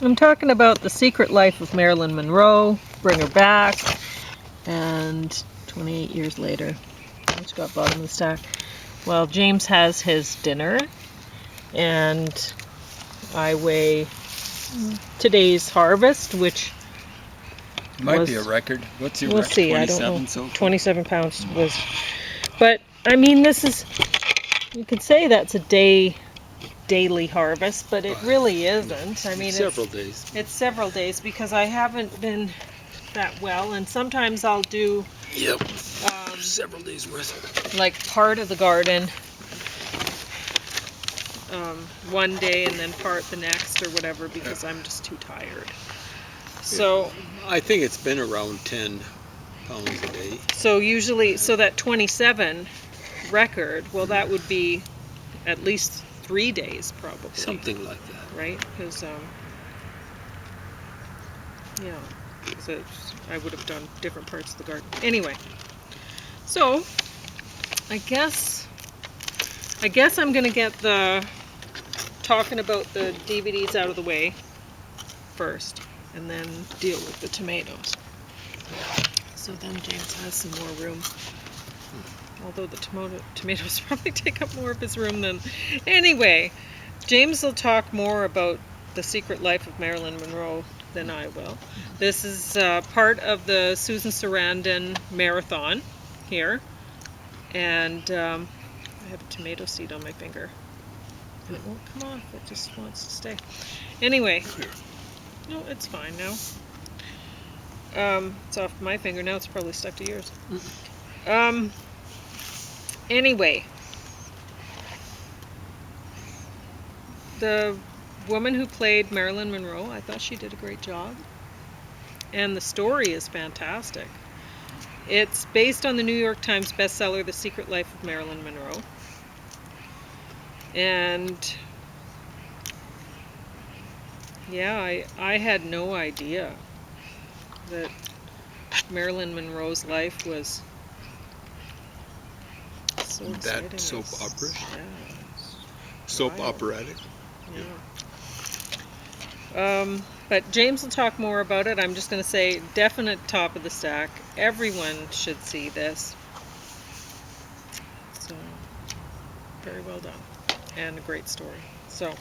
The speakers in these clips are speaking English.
I'm talking about The Secret Life of Marilyn Monroe, Bring Her Back, and 28 years later, which got bottom of the stack. Well, James has his dinner, and I weigh today's harvest, which might be a record. What's your we'll record? see. I don't 27 know. so far? 27 pounds was, but I mean, this is, you could say that's a daily harvest, but it really isn't. I mean, several days. It's several days because I haven't been that well, and sometimes I'll do Several days worth. like part of the garden one day and then part the next or whatever because I'm just too tired. So I think it's been around 10 pounds a day. so usually, so that 27 record, well, that would be at least 3 days probably. Something like that. Right? Because yeah, so I would have done different parts of the garden. Anyway, so I guess I'm gonna get the talking about the DVDs out of the way first, and then deal with the tomatoes. So then James has some more room. Although the tomatoes probably take up more of his room than... Anyway, James will talk more about The Secret Life of Marilyn Monroe than I will. This is part of the Susan Sarandon Marathon here. And I have a tomato seed on my finger. And it won't come off, it just wants to stay. Anyway, no, it's fine now. It's off my finger now, it's probably stuck to yours. Anyway, the woman who played Marilyn Monroe, I thought she did a great job. And the story is fantastic. It's based on the New York Times bestseller, The Secret Life of Marilyn Monroe. And yeah, I had no idea that Marilyn Monroe's life was so exciting. That soap opera? Yeah. Soap operatic? Yeah. But James will talk more about it. I'm just going to say, definite top of the stack. Everyone should see this. So, very well done. And a great story. So,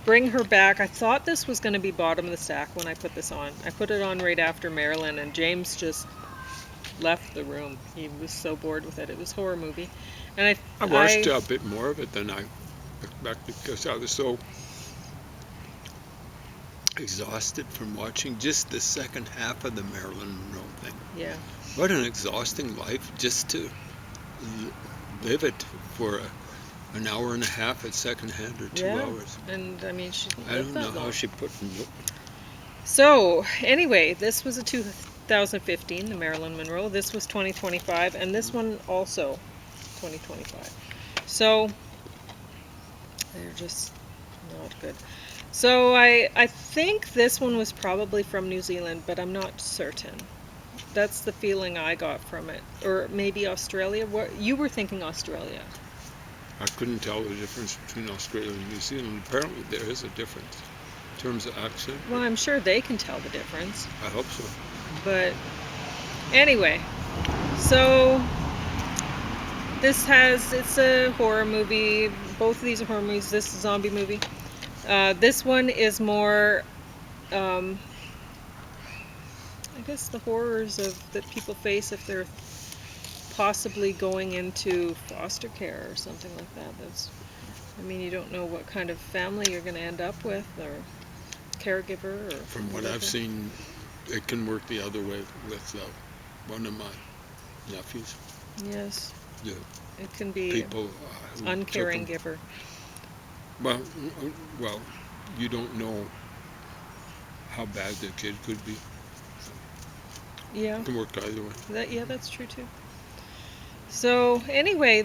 Bring Her Back. I thought this was going to be bottom of the stack when I put this on. I put it on right after Marilyn, and James just left the room. He was so bored with it. It was a horror movie. And I watched a bit more of it than I expected because I was so exhausted from watching just the second half of the Marilyn Monroe thing. Yeah. What an exhausting life just to live it for an hour and a half at second hand or 2 hours. And I mean, she I don't know how she put. So anyway, this was a 2015, the Marilyn Monroe. This was 2025, and this one also 2025. So they're just not good. So I think this one was probably from New Zealand, but I'm not certain. That's the feeling I got from it. Or maybe Australia. What you were thinking Australia. I couldn't tell the difference between Australia and New Zealand. Apparently there is a difference in terms of accent. Well, I'm sure they can tell the difference. I hope so. But anyway, so it's a horror movie. Both of these are horror movies. This is a zombie movie. This one is more, I guess, the horrors that people face if they're possibly going into foster care or something like that. I mean, you don't know what kind of family you're going to end up with, or caregiver, or... From what I've seen, it can work the other way with one of my nephews. Yes. Yeah. It can be people uncaring giver. Well, you don't know how bad the kid could be. Yeah. It can work either way. That's true too. So anyway,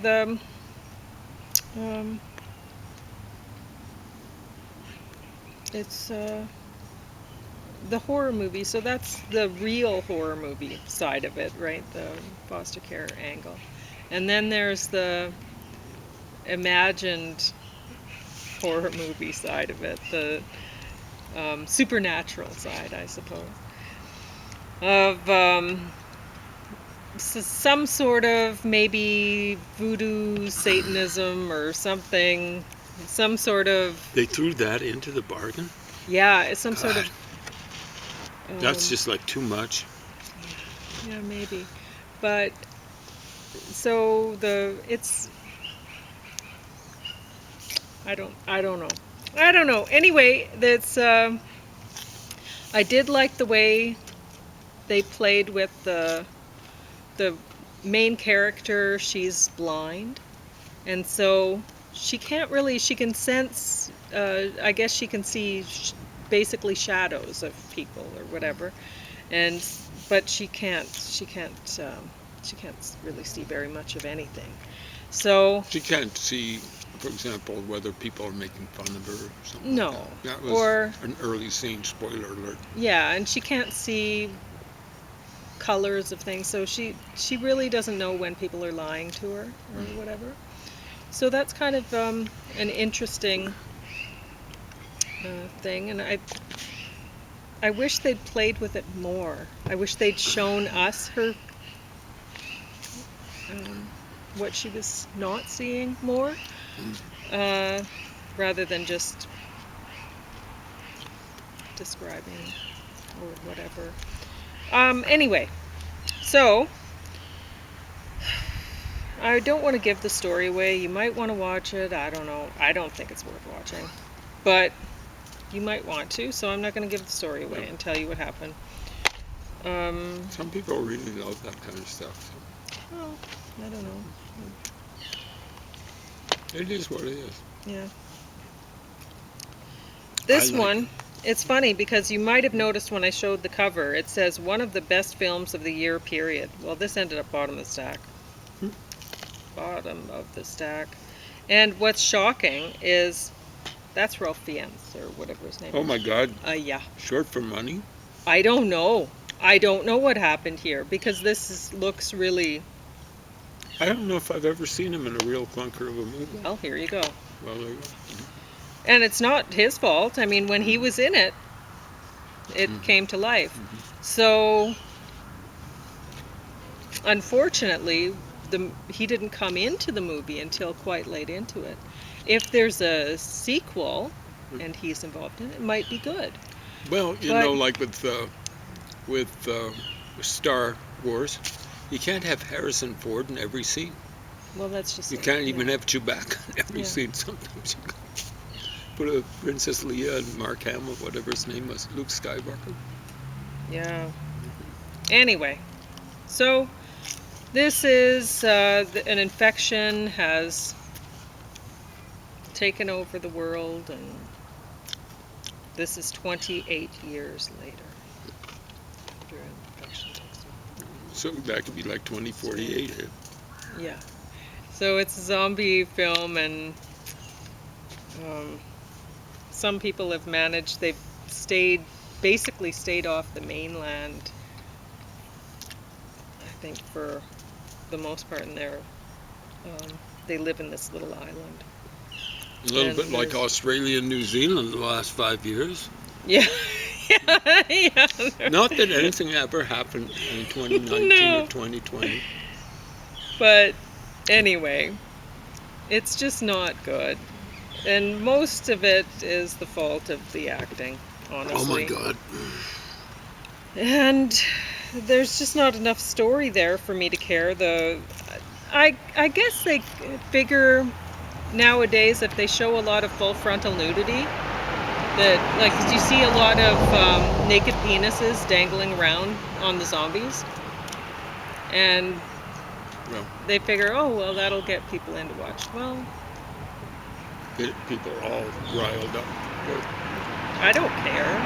it's the horror movie. So that's the real horror movie side of it, right? The foster care angle. And then there's the imagined horror movie side of it, supernatural side, I suppose, of some sort of maybe voodoo Satanism or something, some sort of, They threw that into the bargain? yeah, some sort God, of, that's just like too much. yeah, maybe, but so it's, I don't know. Anyway, that's I did like the way they played with the main character. She's blind, and so she can't really, she can sense, I guess she can see basically shadows of people or whatever, and but she can't really see very much of anything. So She can't see, for example, whether people are making fun of her or something like no, that. That was or an early scene, spoiler alert. yeah, and she can't see colors of things, so she really doesn't know when people are lying to her or whatever. So that's kind of an interesting thing, and I wish they'd played with it more. I wish they'd shown us her what she was not seeing more, uh, rather than just describing or whatever. Anyway, so I don't want to give the story away. You might want to watch it. I don't know. I don't think it's worth watching, but you might want to. So I'm not going to give the story away and tell you what happened. Some people really love that kind of stuff. Well, I don't know. It is what it is. Yeah. This I like one, it's funny because you might have noticed when I showed the cover, it says one of the best films of the year, period. Well, this ended up bottom of the stack. Bottom of the stack. And what's shocking is that's Ralph Fiennes or whatever his name is. Oh my God. Yeah. Short for money? I don't know. I don't know what happened here because looks really. I don't know if I've ever seen him in a real clunker of a movie. Well, here you go. Well, there you go. And it's not his fault. I mean, when he was in it, it came to life. So, unfortunately, he didn't come into the movie until quite late into it. If there's a sequel and he's involved in it, it might be good. Well, you know, like with Star Wars, you can't have Harrison Ford in every scene. Well, that's just You can't even have Chewbacca in every Yeah. scene. Sometimes you put a Princess Leia and Mark Hamill, whatever his name was, Luke Skywalker. Yeah. Anyway, so this is an infection has taken over the world, and this is 28 years later. After an infection takes over. So that could be like 2048. Eh? Yeah. So it's a zombie film, and some people have managed, they've basically stayed off the mainland, I think, for the most part, and they live in this little island. A little And bit like Australia and New Zealand the last 5 years. Yeah. Yeah. Not that anything ever happened in 2019 No. or 2020. But anyway, it's just not good. And most of it is the fault of the acting, honestly. Oh my God. And there's just not enough story there for me to care. I guess they figure nowadays if they show a lot of full frontal nudity, that, like, you see a lot of naked penises dangling around on the zombies, and Well, they figure, oh well, that'll get people in to watch. Well, get people all riled up. I don't care.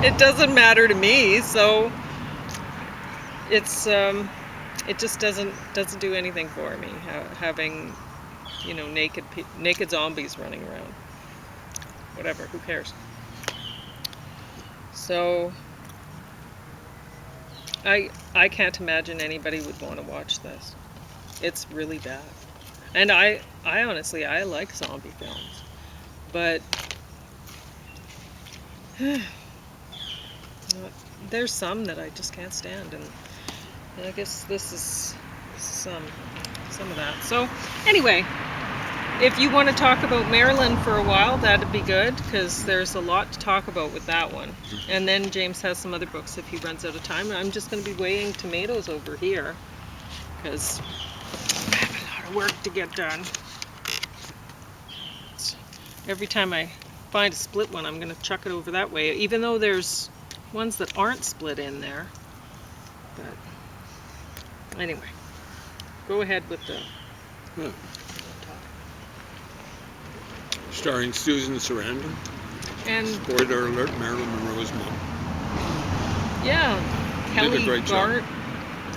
It doesn't matter to me, so it's it just doesn't do anything for me having, you know, naked zombies running around. Whatever, who cares? So I can't imagine anybody would want to watch this. It's really bad. And I honestly, I like zombie films, but There's some that I just can't stand, and I guess this is some of that. So anyway, if you want to talk about Marilyn for a while, that'd be good, because there's a lot to talk about with that one. And then James has some other books if he runs out of time. I'm just going to be weighing tomatoes over here, because I have a lot of work to get done. Every time I find a split one, I'm going to chuck it over that way, even though there's ones that aren't split in there. But anyway, go ahead with the... Yeah. Starring Susan Sarandon. And spoiler alert, Marilyn Monroe's mom. Yeah, Did a Kelly great job.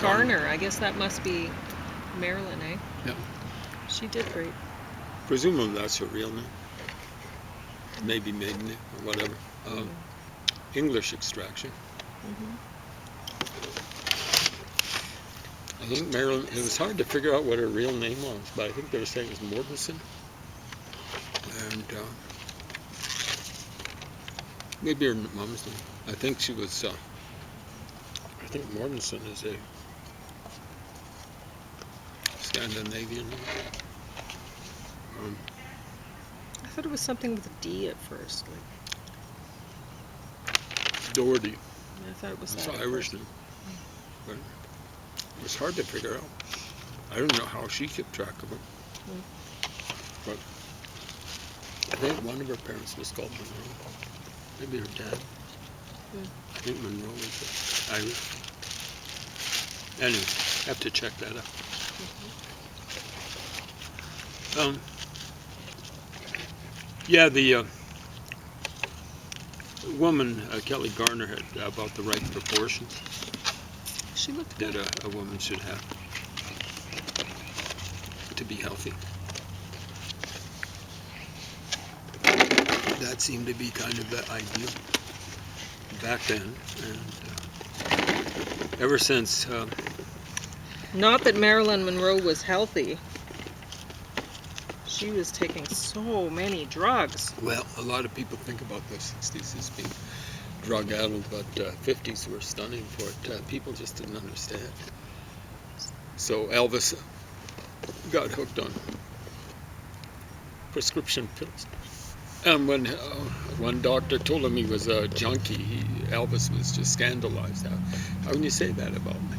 Garner. I guess that must be Marilyn, eh? Yeah. She did great. Presumably that's her real name. Maybe maiden name or whatever. English extraction. I think Marilyn, it was hard to figure out what her real name was, but I think they were saying it was Mortensen. And maybe her mom's name. I think she was, I think Mortensen is a Scandinavian name. I thought it was something with a D at first. Doherty. I thought it was That's that. Irish name. But it was hard to figure out. I don't know how she kept track of them. But I think one of her parents was called Monroe. Maybe her dad. I think Monroe was Irish. Anyway, have to check that out. Yeah, the woman, Kelly Garner, had about the right proportions She looked that good. a woman should have to be healthy. That seemed to be kind of the ideal back then, and ever since. Not that Marilyn Monroe was healthy. She was taking so many drugs. Well, a lot of people think about the 60s as being drug-addled, but 50s were stunning for it. People just didn't understand. So Elvis got hooked on prescription pills. And when one doctor told him he was a junkie, Elvis was just scandalized. How can you say that about me?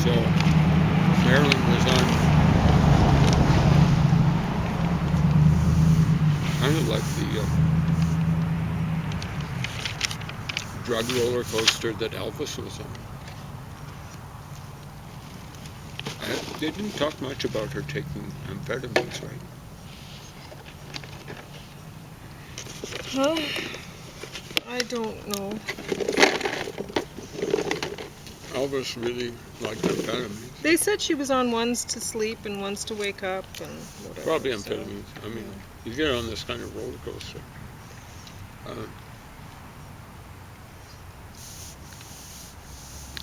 So Marilyn was on kind of like the drug roller coaster that Elvis was on. They didn't talk much about her taking amphetamines, right? I don't know. Elvis really liked amphetamines. They said she was on ones to sleep and ones to wake up and whatever. Probably so, amphetamines. I mean, you get on this kind of roller coaster.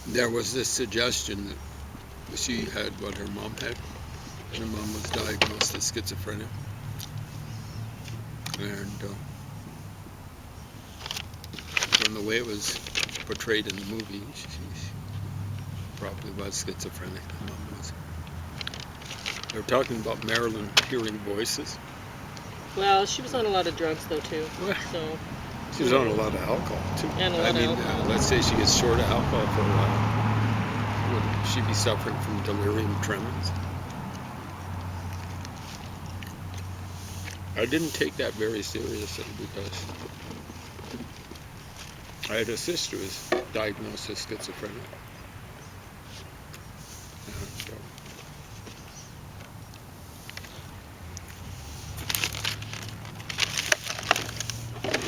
There was this suggestion that she had what her mom had. Her mom was diagnosed as schizophrenic. And from the way it was portrayed in the movie, she probably was schizophrenic. Her mom was. They were talking about Marilyn hearing voices. Well, she was on a lot of drugs though too. Well, So. She was on a lot of alcohol too. And a lot of alcohol. Let's say she gets short of alcohol for a while. Would she be suffering from delirium tremens? I didn't take that very seriously because I had a sister who was diagnosed as schizophrenic.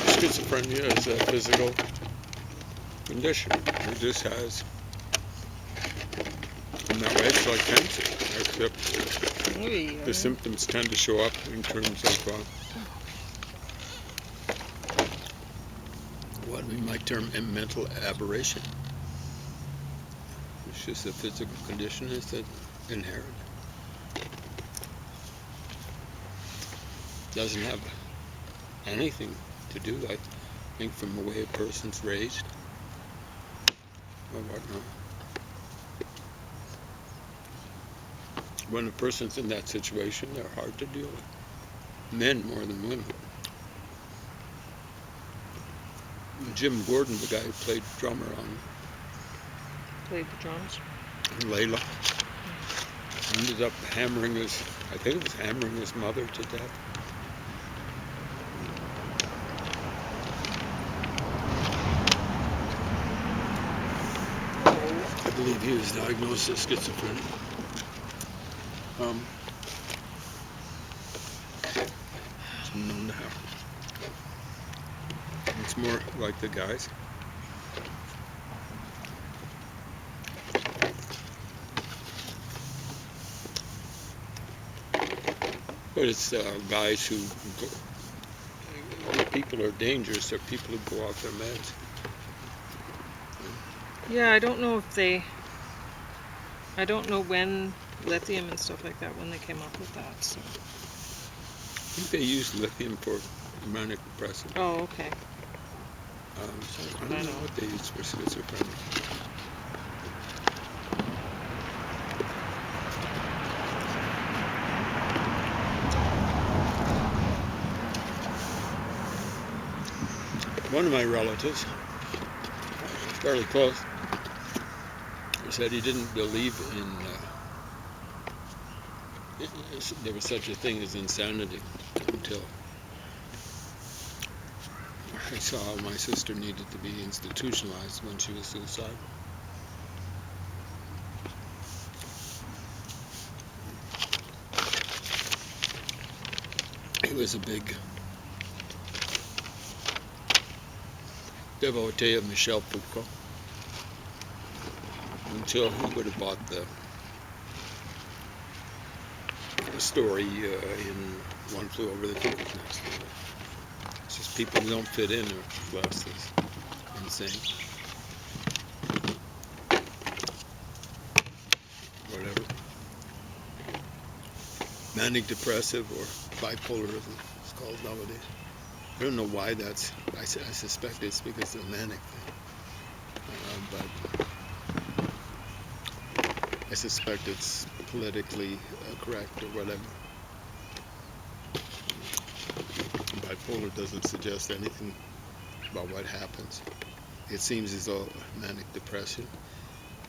Schizophrenia is a physical condition. It just has, in that way, it's like cancer, except the symptoms tend to show up in terms of what we might term a mental aberration. It's just a physical condition, it's inherent. doesn't have anything to do, I think, from the way a person's raised or whatnot. When a person's in that situation, they're hard to deal with. Men more than women. Jim Gordon, the guy who played drummer on Played the drums. Layla, ended up hammering his mother to death. I believe he was diagnosed as schizophrenic. It's known to happen. It's more like the guys. But it's guys who go, people are dangerous. They're people who go off their meds. Yeah, I don't know when lithium and stuff like that, when they came up with that. So. I think they use lithium for manic depressive. Oh, okay. I don't know what they use for schizophrenia. One of my relatives, fairly close, said he didn't believe there was such a thing as insanity until I saw my sister needed to be institutionalized when she was suicidal. He was a big devotee of Michel Foucault until he would have bought the story in One Flew Over the Cuckoo's Nest. It's just people who don't fit in are classed as insane. Whatever. Manic depressive or bipolar as it's called nowadays. I don't know why that's. I suspect it's because of the manic thing. But I suspect it's politically correct or whatever. Bipolar doesn't suggest anything about what happens. It seems as though manic depression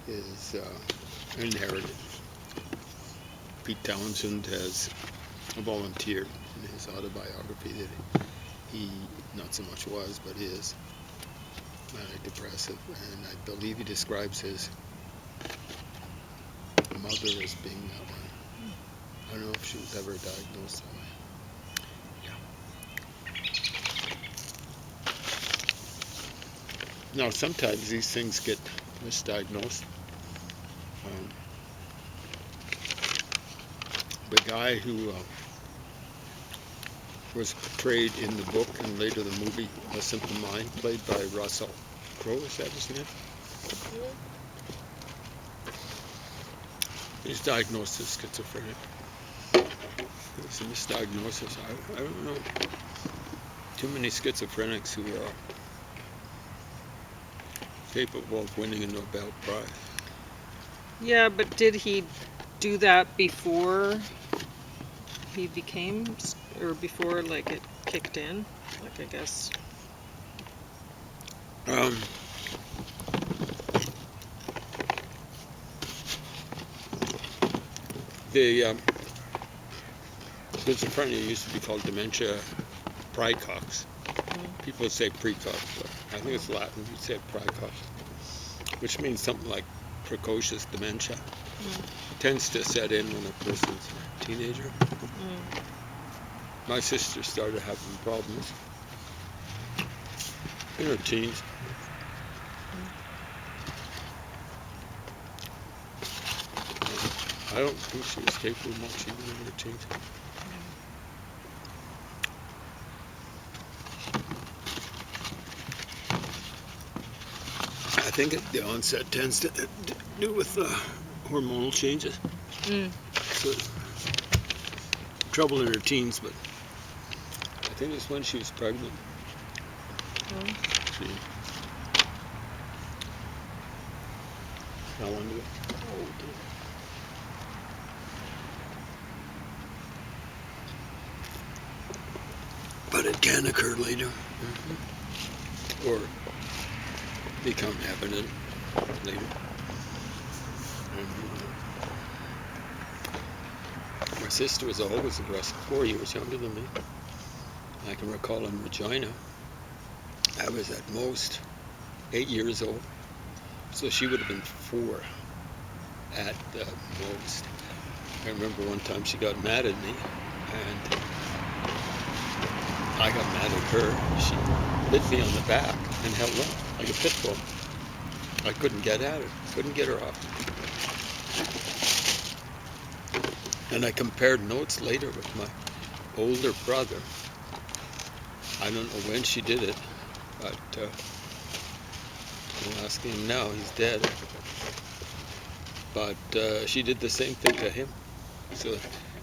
is inherited. Pete Townsend has volunteered in his autobiography that he not so much was, but is manic depressive, and I believe he describes his mother as being that way. I don't know if she was ever diagnosed that way. Now, sometimes these things get misdiagnosed. The guy who was portrayed in the book and later the movie A Simple Mind, played by Russell Crowe, is that his name? He's diagnosed as schizophrenic. It's a misdiagnosis. I don't know too many schizophrenics who are capable of winning a Nobel Prize. Yeah, but did he do that before he became, or before like it kicked in? Like, I guess. The schizophrenia used to be called dementia praecox. People would say precox, but I think it's Latin. You'd say praecox, which means something like precocious dementia. It tends to set in when a person's a teenager. My sister started having problems in her teens. I don't think she was capable much even in her teens. I think the onset tends to do with hormonal changes. So, trouble in her teens, but think it was when she was pregnant. Oh. She, how long ago? Oh, dear. But it can occur later. Or become evident later. My sister was always aggressive, 4 years younger than me. I can recall in Regina, I was at most 8 years old, so she would have been 4 at the most. I remember one time she got mad at me, and I got mad at her. She bit me on the back and held on like a pit bull. I couldn't get at her, couldn't get her off. And I compared notes later with my older brother. I don't know when she did it, but I'm asking him now, he's dead. But she did the same thing to him. So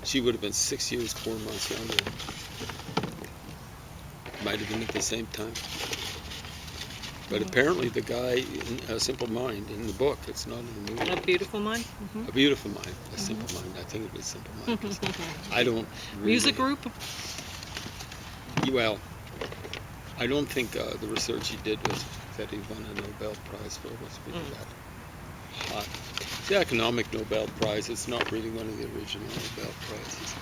she would have been 6 years, 4 months younger. Might have been at the same time. But apparently the guy in A Simple Mind, in the book, it's not in the movie. A Beautiful Mind? Mm-hmm. A Beautiful Mind, A Simple Mind. I think it was Simple Mind. I don't really... Music group? Well, I don't think the research he did was that he won a Nobel Prize for. It was really that hot. The Economic Nobel Prize is not really one of the original Nobel Prizes.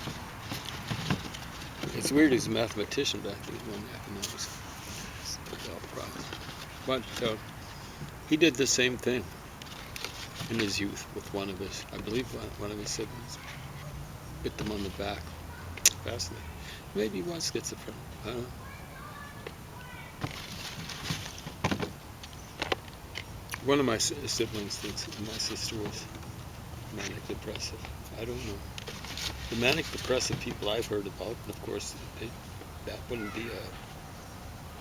It's weird, he's a mathematician back then, he won the Economics Nobel Prize. But he did the same thing in his youth with one of his, I believe one of his siblings. Bit them on the back. Fascinating. Maybe he was schizophrenic. I don't know. One of my siblings thinks my sister was manic depressive. I don't know. The manic depressive people I've heard about, and of course that wouldn't be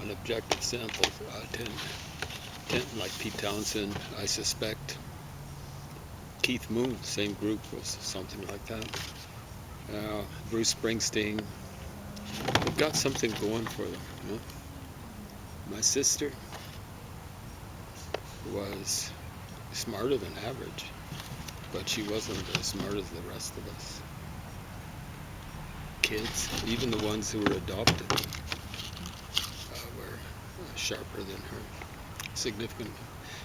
an objective sample. Like Pete Townsend, I suspect. Keith Moon, same group, was something like that. Bruce Springsteen. They've got something going for them. You know? My sister was smarter than average, but she wasn't as smart as the rest of us. Kids, even the ones who were adopted, were sharper than her, significantly.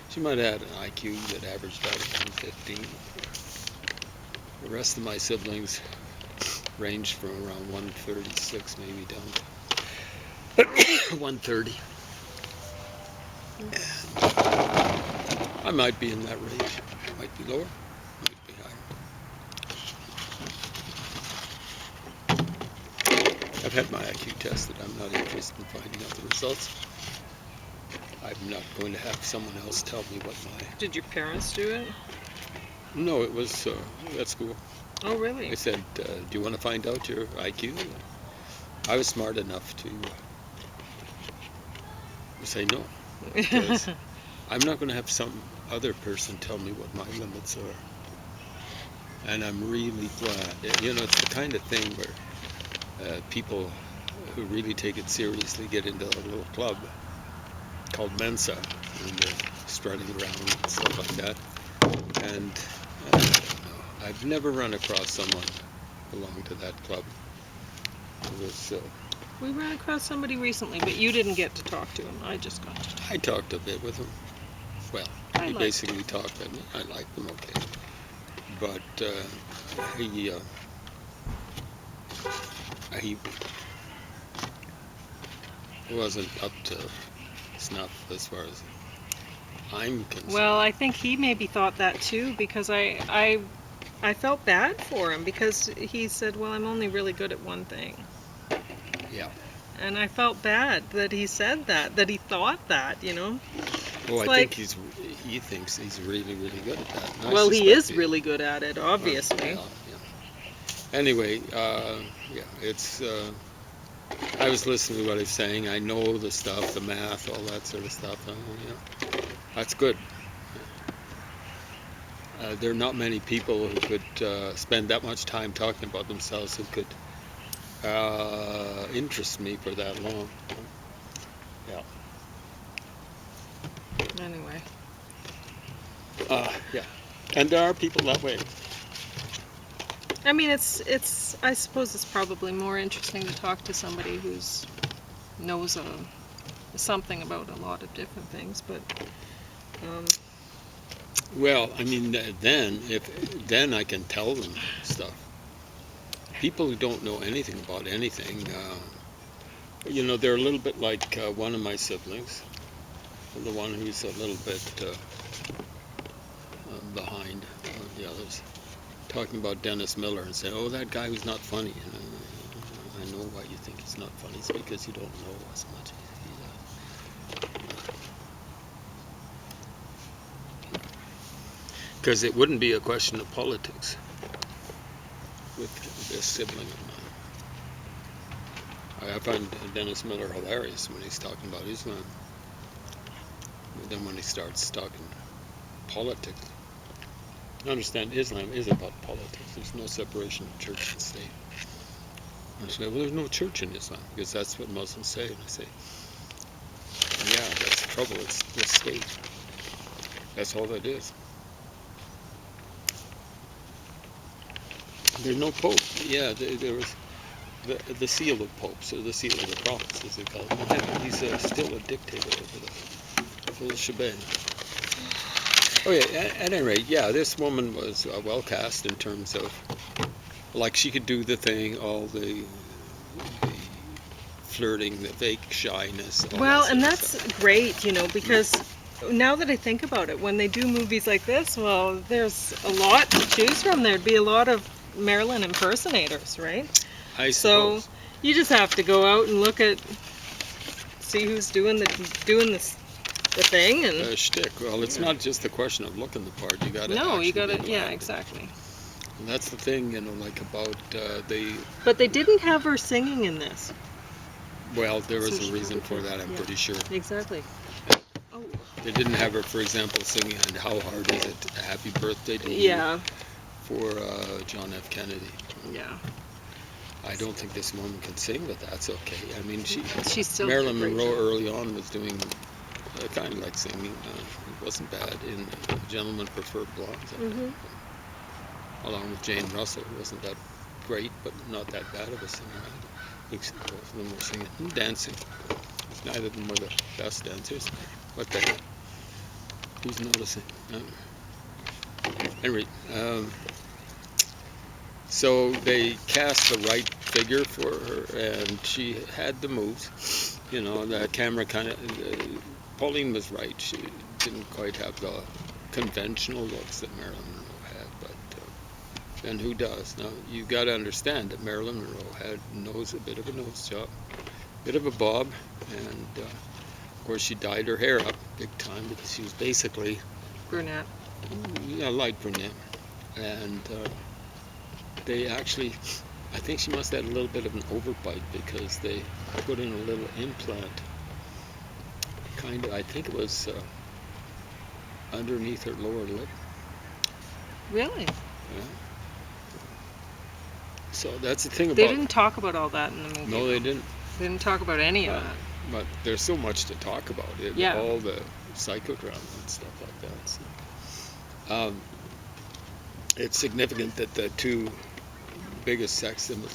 She might have had an IQ that averaged out at 115. The rest of my siblings ranged from around 136 maybe down to 130. And I might be in that range. Might be lower, might be higher. I've had my IQ tested. I'm not interested in finding out the results. I'm not going to have someone else tell me what my... Did your parents do it? No, it was at school. Oh, really? They said, do you want to find out your IQ? I was smart enough to say no. Because I'm not going to have some other person tell me what my limits are. And I'm really glad. You know, it's the kind of thing where people who really take it seriously get into a little club called Mensa, and they're strutting around and stuff like that. And I don't know, I've never run across someone who belonged to that club. It was... We ran across somebody recently, but you didn't get to talk to him. I just got to talk. I talked a bit with him. Well, he basically talked at me. I liked him okay. But he wasn't up to snuff as far as I'm concerned. Well, I think he maybe thought that too, because I felt bad for him, because he said, well, I'm only really good at one thing. Yeah. And I felt bad that he said that he thought that, you know. Oh, I think he thinks he's really, really good at that. Well, he is really good at it, obviously. Yeah. Anyway, yeah, it's... I was listening to what he's saying. I know the stuff, the math, all that sort of stuff. Yeah, that's good. There are not many people who could spend that much time talking about themselves who could interest me for that long. Yeah. Anyway. Yeah. And there are people that way. I mean, it's. I suppose it's probably more interesting to talk to somebody who's knows something about a lot of different things. But Well, I mean, then I can tell them stuff. People who don't know anything about anything, they're a little bit like one of my siblings, the one who's a little bit behind the others, talking about Dennis Miller and saying, "Oh, that guy who's not funny." And I know why you think he's not funny. It's because you don't know as much as he does. Because it wouldn't be a question of politics with this sibling of mine. I find Dennis Miller hilarious when he's talking about Islam. But then when he starts talking politics, I understand Islam is about politics. There's no separation of church and state. I say, well, there's no church in Islam, because that's what Muslims say. And I say, yeah, that's the trouble. It's the state. That's all that is. There's no pope. Yeah, there was the seal of popes, or the seal of the prophets, as they call it. He's still a dictator over the full shebang. Oh yeah, at any rate, yeah, this woman was well cast in terms of, like, she could do the thing, all the flirting, the fake shyness. well, and that's great, because now that I think about it, when they do movies like this, well, there's a lot to choose from. There'd be a lot of Marilyn impersonators, right? I suppose. So you just have to go out and see who's doing the thing, and Shtick. Well, it's not just the question of looking the part. You got to. no, you got to. be Yeah, acting. exactly. And that's the thing, like about the. But they didn't have her singing in this. Well, there So was she a reason did for it. that. I'm Yeah. pretty sure. Exactly. Oh. They didn't have her, for example, singing "And How Hard Is It? Happy Birthday to You" Yeah. for John F. Kennedy. Yeah. I don't think this woman can sing, but that's okay. I mean, She's still Marilyn great. Monroe early on was doing kind of like singing. It wasn't bad in Gentlemen Prefer Blondes. Along with Jane Russell, who wasn't that great, but not that bad of a singer. Both of them were singing and dancing. Neither of them were the best dancers, but who's noticing? Anyway, so they cast the right figure for her, and she had the moves. The camera kind of. Pauline was right. She didn't quite have the conventional looks that Marilyn Monroe had, but and who does? Now you got to understand that Marilyn Monroe had a bit of a nose job, bit of a bob, and of course she dyed her hair up big time because she was basically Brunette. Yeah, light brunette, and they actually, I think she must have had a little bit of an overbite because they put in a little implant, I think it was underneath her lower lip. Really? Yeah. So that's the thing about. They didn't talk about all that in the movie. No, they didn't. They didn't talk about any of that. But there's so much to talk about. Yeah. All the psychodrama and stuff like that. So, it's significant that the two biggest sex symbols